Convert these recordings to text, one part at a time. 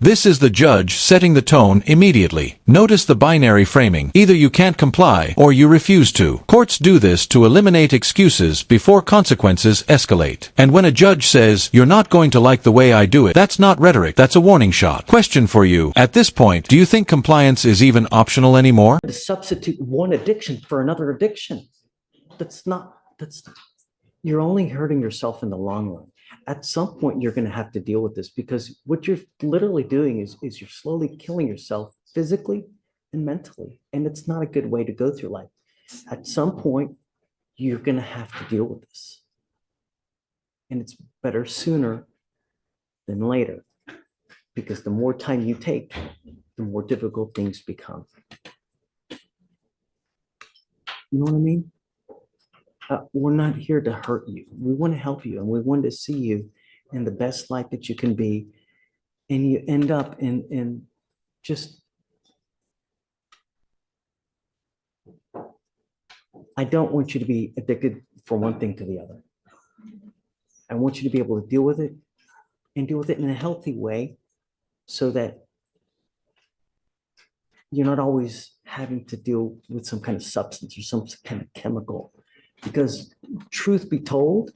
This is the judge setting the tone immediately. Notice the binary framing. Either you can't comply or you refuse to. Courts do this to eliminate excuses before consequences escalate. And when a judge says, "You're not going to like the way I do it," that's not rhetoric, that's a warning shot. Question for you. At this point, do you think compliance is even optional anymore? To substitute one addiction for another addiction. You're only hurting yourself in the long run. At some point, you're going to have to deal with this, because what you're literally doing is you're slowly killing yourself physically and mentally. And it's not a good way to go through life. At some point, you're going to have to deal with this. And it's better sooner than later, because the more time you take, the more difficult things become. You know what I mean? We're not here to hurt you. We want to help you, and we want to see you in the best light that you can be. And you end up in just, I don't want you to be addicted from one thing to the other. I want you to be able to deal with it, and deal with it in a healthy way, so that you're not always having to deal with some kind of substance or some kind of chemical. Because truth be told,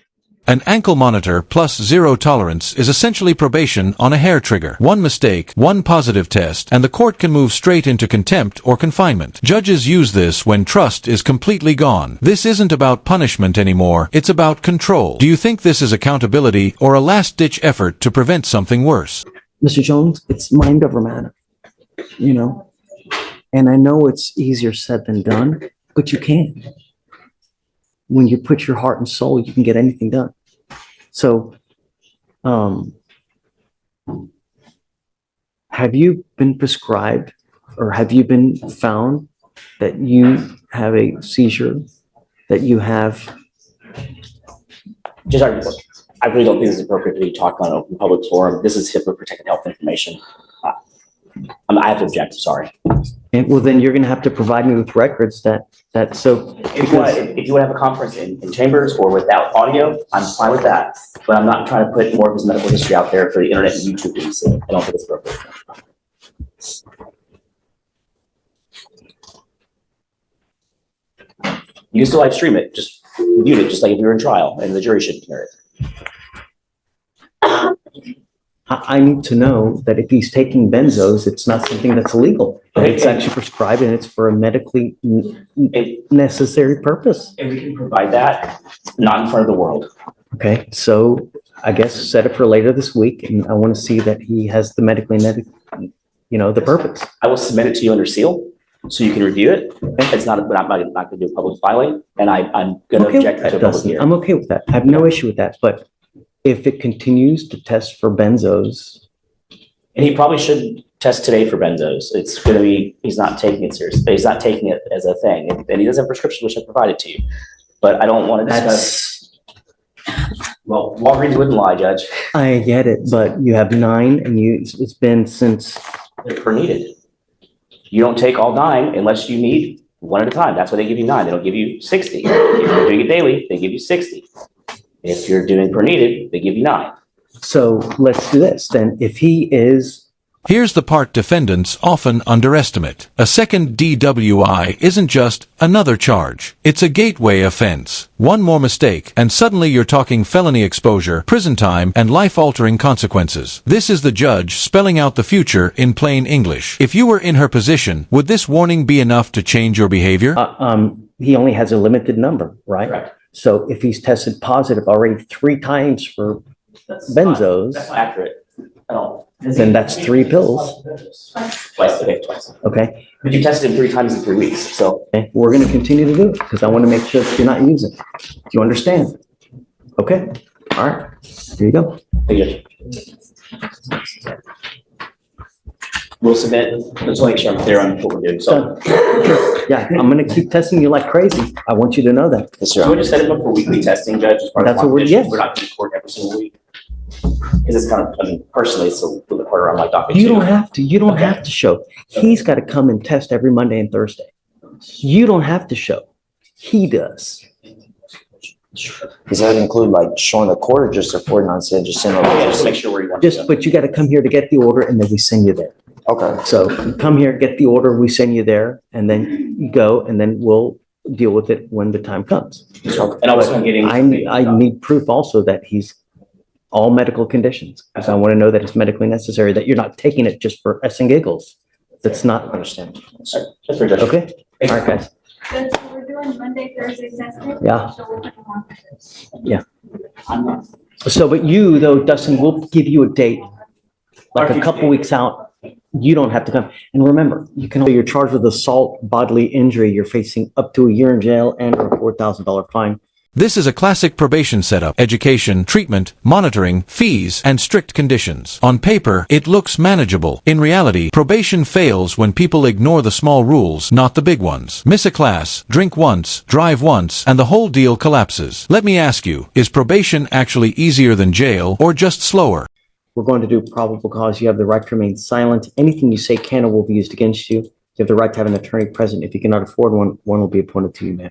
An ankle monitor plus zero tolerance is essentially probation on a hair trigger. One mistake, one positive test, and the court can move straight into contempt or confinement. Judges use this when trust is completely gone. This isn't about punishment anymore, it's about control. Do you think this is accountability or a last-ditch effort to prevent something worse? Mr. Jones, it's mind over matter, you know? And I know it's easier said than done, but you can. When you put your heart and soul, you can get anything done. So, have you been prescribed, or have you been found that you have a seizure, that you have? Just, I really don't think this is appropriate to be talked on an open public forum. This is HIPAA protected health information. I have to object, sorry. And well, then you're going to have to provide me with records that so. If you want to have a conference in chambers or without audio, I'm fine with that. But I'm not trying to put more of his medical history out there for the internet and YouTube to see. I don't think it's appropriate. You can still live stream it, just mute it, just like if you were in trial, and the jury should hear it. I need to know that if he's taking benzos, it's not something that's illegal. That it's actually prescribed and it's for a medically necessary purpose. And we can provide that, not in front of the world. Okay, so I guess set it for later this week, and I want to see that he has the the purpose. I will submit it to you under seal, so you can review it. It's not, I'm not going to do a public filing, and I'm going to object to a public hearing. I'm okay with that. I have no issue with that, but if it continues to test for benzos. And he probably should test today for benzos. It's going to be, he's not taking it seriously. He's not taking it as a thing. And he doesn't have a prescription, which I provided to you. But I don't want to discuss. Well, Walgreens wouldn't lie, Judge. I get it, but you have 9 and it's been since. They're per needed. You don't take all 9 unless you need one at a time. That's why they give you 9. They don't give you 60. If you're doing it daily, they give you 60. If you're doing per needed, they give you 9. So let's do this then. If he is. Here's the part defendants often underestimate. A second DWI isn't just another charge. It's a gateway offense. One more mistake, and suddenly you're talking felony exposure, prison time, and life-altering consequences. This is the judge spelling out the future in plain English. If you were in her position, would this warning be enough to change your behavior? He only has a limited number, right? Correct. So if he's tested positive already 3 times for benzos. That's not accurate at all. Then that's 3 pills. Twice. Okay. But you tested him 3 times in 3 weeks, so. Okay. We're going to continue to do it because I want to make sure that you're not using it. Do you understand? Okay. All right. Here you go. Thank you. We'll submit. Let's make sure I'm clear on what we're doing. So. Yeah, I'm going to keep testing you like crazy. I want you to know that. Yes, sir. We just set him up for weekly testing, Judge. That's what we're doing. We're not going to court every single week. Because it's kind of, I mean, personally, it's a little bit harder on my docket. You don't have to. You don't have to show. He's got to come and test every Monday and Thursday. You don't have to show. He does. Does that include like showing the court or just reporting on scene, just saying? Yeah, just make sure where you want to go. But you got to come here to get the order and then we send you there. Okay, So you come here, get the order, we send you there, and then you go, and then we'll deal with it when the time comes. And also getting. I need proof also that he's all medical conditions, because I want to know that it's medically necessary, that you're not taking it just for s and giggles. That's not, understand. That's for Judge. okay? All right, guys. Good, so we're doing Monday, Thursday, Saturday? Yeah. So we'll put them on for this. Yeah. So, but you though, Dustin, we'll give you a date, like a couple weeks out. You don't have to come. And remember, you're charged with assault, bodily injury. You're facing up to a year in jail and a $4,000 fine. This is a classic probation setup: education, treatment, monitoring, fees, and strict conditions. On paper, it looks manageable. In reality, probation fails when people ignore the small rules, not the big ones. Miss a class, drink once, drive once, and the whole deal collapses. Let me ask you, is probation actually easier than jail, or just slower? We're going to do probable cause. You have the right to remain silent. Anything you say can or will be used against you. You have the right to have an attorney present. If you cannot afford one, one will be appointed to you, ma'am.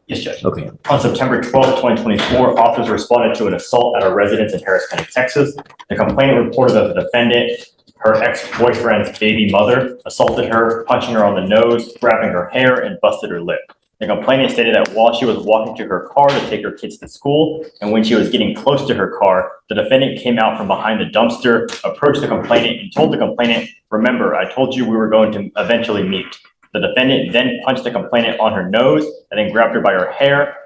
Yes, Judge. Okay. On September 12th, 2024, officers responded to an assault at a residence in Harris County, Texas. The complainant reported that the defendant, her ex-boyfriend's baby mother, assaulted her, punching her on the nose, grabbing her hair, and busted her lip. The complainant stated that while she was walking to her car to take her kids to school, and when she was getting close to her car, the defendant came out from behind the dumpster, approached the complainant, and told the complainant, "Remember, I told you we were going to eventually meet." The defendant then punched the complainant on her nose and then grabbed her by her hair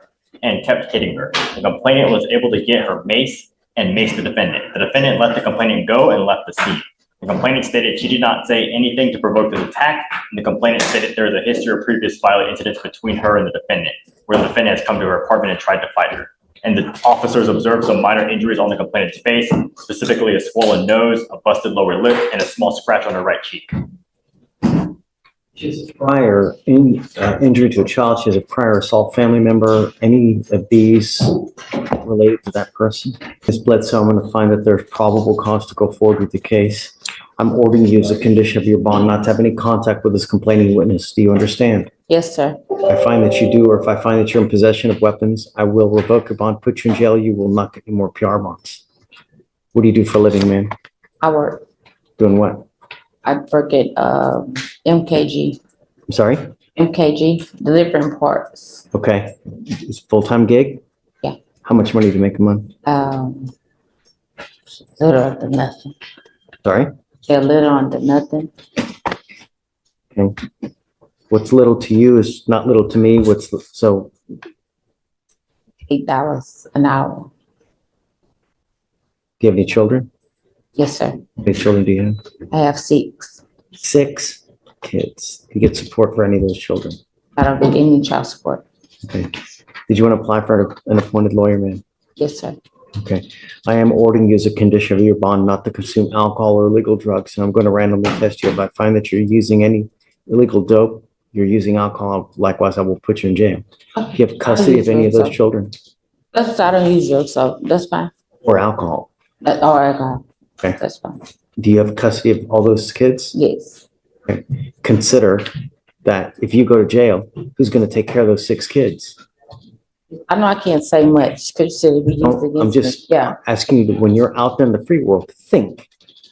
and kept hitting her. The complainant was able to get her mace and mace the defendant. The defendant let the complainant go and left the scene. The complainant stated she did not say anything to provoke the attack, and the complainant stated there is a history of previous violent incidents between her and the defendant, where the defendant has come to her apartment and tried to fight her. And the officers observed some minor injuries on the complainant's face, specifically a swollen nose, a busted lower lip, and a small scratch on her right cheek. She has a prior injury to a child. She has a prior assault family member. Any of these related to that person? Ms. Bledsoe, I'm going to find that there's probable cause to go forward with the case. I'm ordering you as a condition of your bond not to have any contact with this complaining witness. Do you understand? Yes, sir. If I find that you do, or if I find that you're in possession of weapons, I will revoke your bond, put you in jail. You will not get any more PR bonds. What do you do for a living, man? I work. Doing what? I work at MKG. I'm sorry? MKG, delivering parts. Okay. It's a full-time gig? Yeah. How much money do you make a month? Little under nothing. Sorry? A little under nothing. Okay. What's little to you is not little to me. So $8 an hour. do you have any children? Yes, sir. How many children do you have? I have 6. 6 kids. You get support for any of those children? I don't get any child support. Okay. Did you want to apply for an appointed lawyer, man? Yes, sir. Okay. I am ordering you as a condition of your bond not to consume alcohol or illegal drugs, and I'm going to randomly test you. If I find that you're using any illegal dope, you're using alcohol, likewise, I will put you in jail. Do you have custody of any of those children That's, I don't use drugs, so that's fine. or alcohol? Or alcohol. Okay. That's fine. Do you have custody of all those kids? Yes. Consider that if you go to jail, who's going to take care of those 6 kids? I know I can't say much because it be used No, I'm against me. just Yeah. asking you, when you're out there in the free world, think,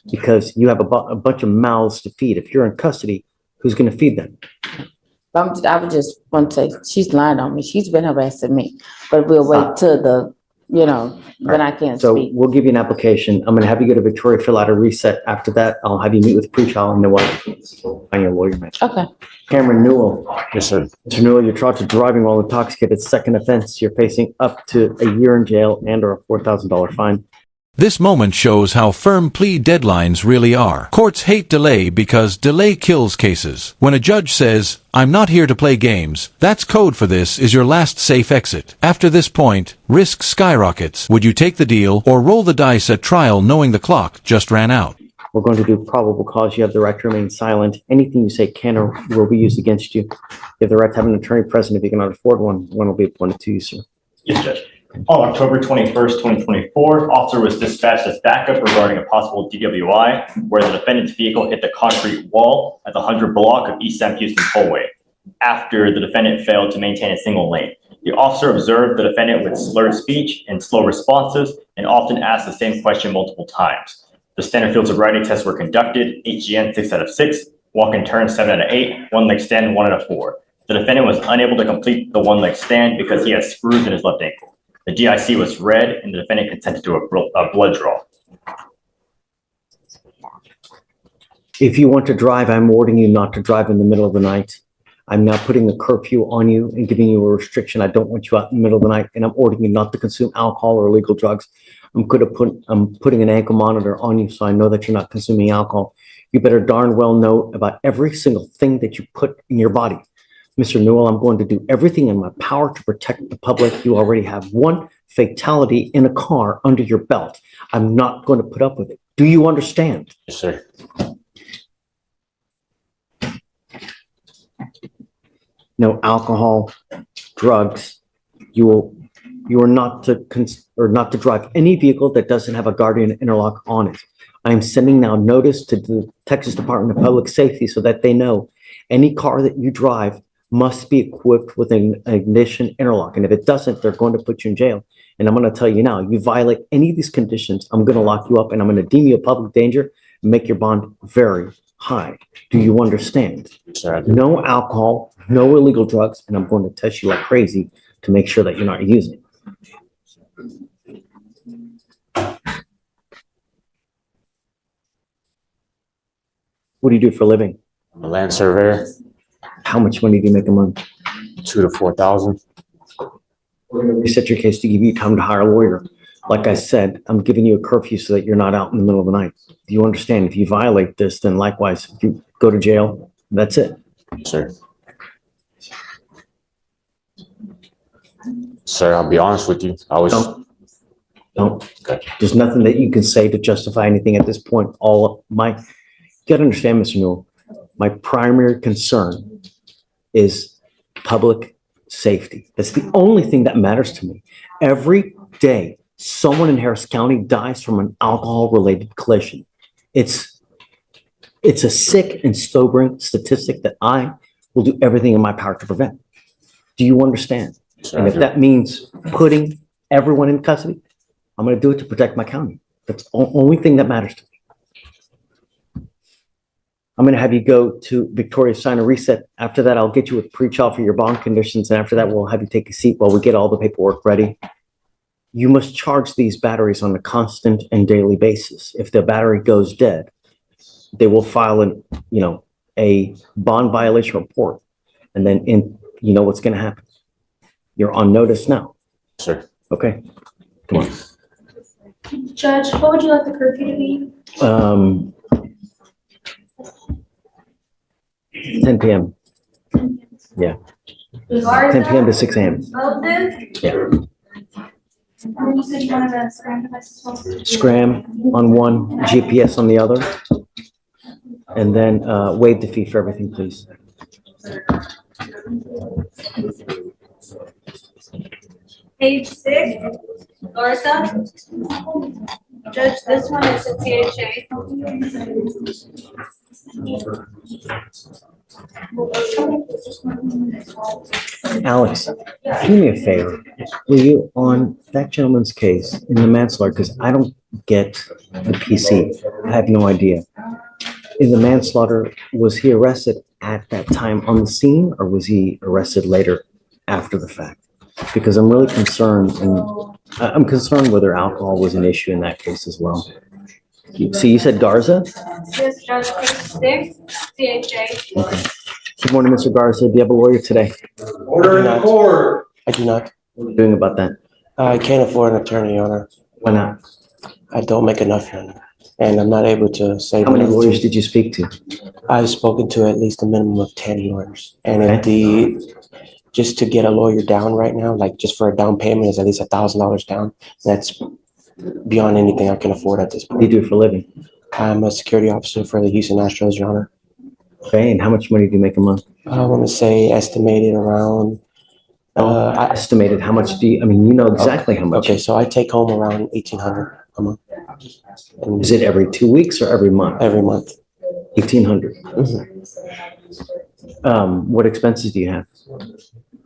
because you have a bunch of mouths to feed. If you're in custody, who's going to feed them? I would just want to say, she's lying on me. She's been harassing me, but we'll wait till then I can't So speak. we'll give you an application. I'm going to have you go to Victoria, fill out a reset. After that, I'll have you meet with pretrial and know what on your lawyer, man. Okay. Cameron Newell. Yes, sir. Mr. Newell, you're charged with driving while intoxicated. Second offense, you're facing up to a year in jail and or a $4,000 fine. This moment shows how firm plea deadlines really are. Courts hate delay because delay kills cases. When a judge says, "I'm not here to play games," that's code for this is your last safe exit. After this point, risk skyrockets. Would you take the deal or roll the dice at trial knowing the clock just ran out? We're going to do probable cause. You have the right to remain silent. Anything you say can or will be used against you. You have the right to have an attorney present. If you cannot afford one, one will be appointed to you, sir. Yes, Judge. On October 21st, 2024, officer was dispatched as backup regarding a possible DWI where the defendant's vehicle hit the concrete wall at the 100 block of East Sam Houston Tollway after the defendant failed to maintain a single lane. The officer observed the defendant with slurred speech and slow responses and often asked the same question multiple times. The standard field sobriety tests were conducted, HGN 6 out of 6, walk and turn 7 out of 8, one leg stand 1 out of 4. The defendant was unable to complete the one leg stand because he had screws in his left ankle. The DIC was read and the defendant consented to a blood draw. If you want to drive, I'm ordering you not to drive in the middle of the night. I'm now putting a curfew on you and giving you a restriction. I don't want you out in the middle of the night, and I'm ordering you not to consume alcohol or illegal drugs. I'm putting an ankle monitor on you so I know that you're not consuming alcohol. You better darn well know about every single thing that you put in your body. Mr. Newell, I'm going to do everything in my power to protect the public. You already have one fatality in a car under your belt. I'm not going to put up with it. Do you understand? Yes, sir. No alcohol, drugs. You are not to drive any vehicle that doesn't have a guardian interlock on it. I am sending now notice to the Texas Department of Public Safety so that they know any car that you drive must be equipped with an ignition interlock. And if it doesn't, they're going to put you in jail. And I'm going to tell you now, you violate any of these conditions, I'm going to lock you up and I'm going to deem you a public danger and make your bond very high. Do you understand? Sir, I do. No alcohol, no illegal drugs, and I'm going to test you like crazy to make sure that you're not using. What do you do for a living? I'm a land surveyor, How much money do you make a month? 2,000 to 4,000. We're going to reset your case to give you time to hire a lawyer. Like I said, I'm giving you a curfew so that you're not out in the middle of the night. Do you understand? If you violate this, then likewise, if you go to jail, that's it. Sir. Sir, I'll be honest with you. I was, No, okay. there's nothing that you can say to justify anything at this point. You gotta understand, Mr. Newell, my primary concern is public safety. That's the only thing that matters to me. Every day, someone in Harris County dies from an alcohol-related collision. It's a sick and sobering statistic that I will do everything in my power to prevent. Do you understand? Sir, And I if do. that means putting everyone in custody, I'm going to do it to protect my county. That's the only thing that matters to me. I'm going to have you go to Victoria, sign a reset. After that, I'll get you with pre-trial for your bond conditions. And after that, we'll have you take a seat while we get all the paperwork ready. You must charge these batteries on a constant and daily basis. If the battery goes dead, they will file a bond violation report. And then you know what's going to happen. You're on notice now. Sir, Okay? Come on. Judge, what would you like the curfew to be? 10 p.m. Yeah. 10 p.m. to 6 a.m. Moses? Yeah. You said you wanted a scram device as well? Scram on one, GPS on the other. And then waive the fee for everything, please. Page 6, Garza. Judge, this one is a THA. Alex, do me a favor. Will you, on that gentleman's case in the manslaughter, because I don't get the PC. I have no idea. In the manslaughter, was he arrested at that time on the scene or was he arrested later after the fact? Because I'm really concerned, and I'm concerned whether alcohol was an issue in that case as well. So you said Garza? Yes, Judge, page 6, THA. Okay. Good morning, Mr. Garza. Do you have a lawyer today? Order in the court. I do not. What are you doing about that? I can't afford an attorney, Your Honor. Why not? I don't make enough, Your Honor. And I'm not able to save. How many enough lawyers to- did you speak to? I've spoken to at least a minimum of 10 lawyers. And Okay. just to get a lawyer down right now, like just for a down payment is at least $1,000 down. That's beyond anything I can afford at this What do you point. do for a living? I'm a security officer for the Houston Astros, Your Honor. Okay, and how much money do you make a month? I want to say estimated around, Estimated, how much do you, I mean, you know exactly how much. okay, so I take home around 1,800 a month. And Is it every 2 weeks or every month? every month. 1,800. Mhm. What expenses do you have?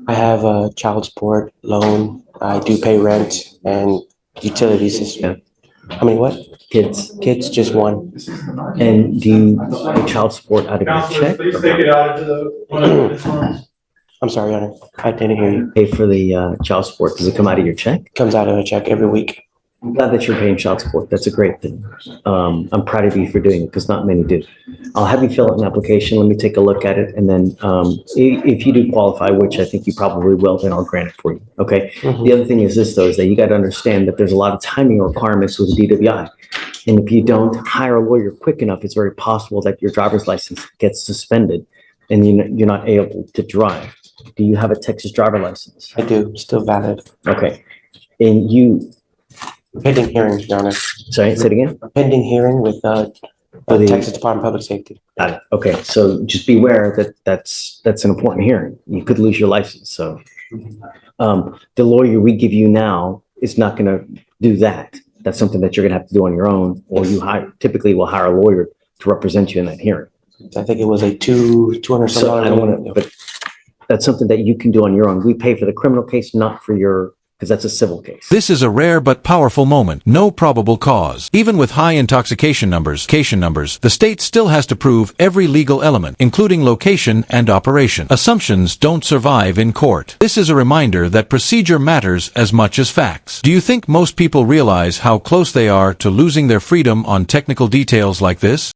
I have a child support loan. I do pay rent and utilities. Yeah. How many what? Kids? Kids, just one. And do you pay child support out of your check? Please take it out into the. I'm sorry, Honor. I didn't hear you. Pay for the child support? Does it come out of your check? Comes out of a check every week. I'm glad that you're paying child support. That's a great thing. I'm proud of you for doing it because not many do. I'll have you fill out an application. Let me take a look at it. And then if you do qualify, which I think you probably will, then I'll grant it for you. Okay. The other thing is this, though, is that you got to understand that there's a lot of timing requirements with the DWI. And if you don't hire a lawyer quick enough, it's very possible that your driver's license gets suspended and you're not able to drive. Do you have a Texas driver license? I do, still valid. Okay. And you, Pending hearing, Your Honor. sorry, say it again? Pending hearing with For the- Texas Department of Public Safety. Got it. Okay, so just be aware that that's an important hearing. You could lose your license, so. The lawyer we give you now is not gonna do that. That's something that you're gonna have to do on your own, or you typically will hire a lawyer to represent you in that hearing. I think it was a $200 some So I don't wanna, dollar. but that's something that you can do on your own. We pay for the criminal case, not for your, because that's a civil case. This is a rare but powerful moment. No probable cause. Even with high intoxication numbers, the state still has to prove every legal element, including location and operation. Assumptions don't survive in court. This is a reminder that procedure matters as much as facts. Do you think most people realize how close they are to losing their freedom on technical details like this?